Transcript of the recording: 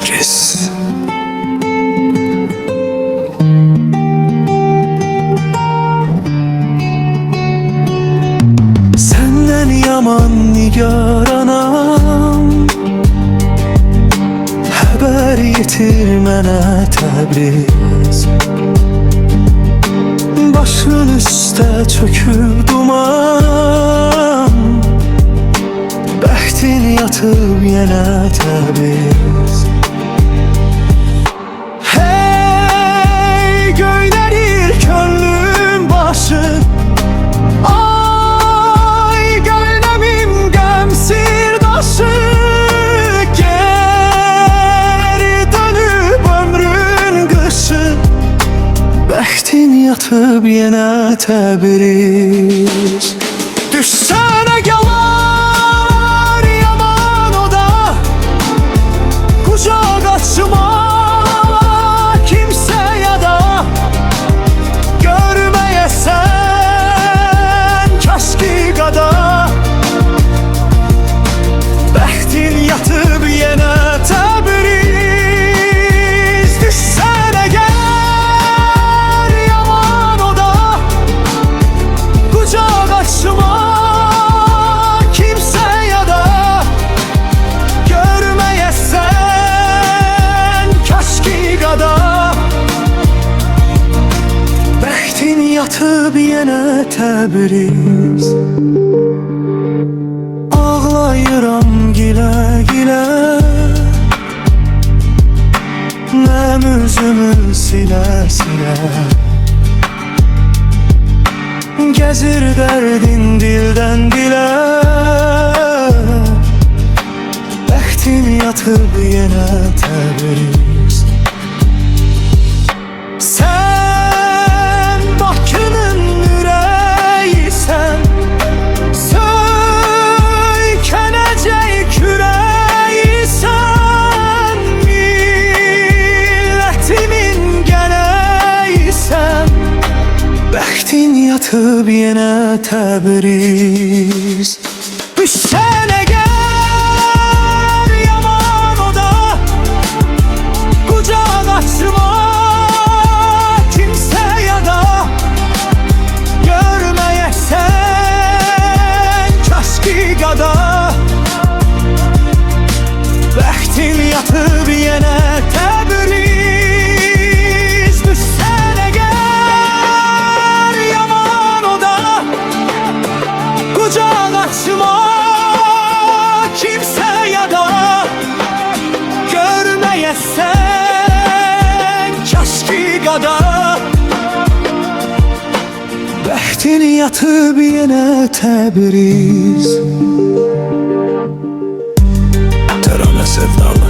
Təbriz. Səndən yaman nigaranam, xəbər yetir mənə Təbriz. Başın üstə çöküb duman, bəxtin yatıb yenə Təbriz. Hey, göynərir könlüm başın, ay gönləmim qəmsir daşı. Geri dönüb ömrün qışı, bəxtin yatıb yenə Təbriz. Düşsənə gələr yaman o da, kucaq açma kimsəyə da. Görməyəsən kəşki qada, bəxtin yatıb yenə Təbriz. Düşsənə gələr yaman o da, kucaq açma kimsəyə da. Görməyəsən kəşki qada, bəxtin yatıb yenə Təbriz. Ağlayıram gilə-gilə, nəm üzümü silə-silə. Gəzir dərdin dildən dilə, bəxtin yatıb yenə Təbriz. Sən Bakının ürəyisən, söykənəcək kürəyisən. Millətimin gənəyisən, bəxtin yatıb yenə Təbriz. Düşsənə gələr yaman o da, kucaq açma kimsəyə da. Görməyəsən kəşki qada, bəxtin yatıb yenə Təbriz. Düşsənə gələr yaman o da, kucaq açma kimsəyə da. Görməyəsən kəşki qada, bəxtin yatıb yenə Təbriz. Təranə sevdalı.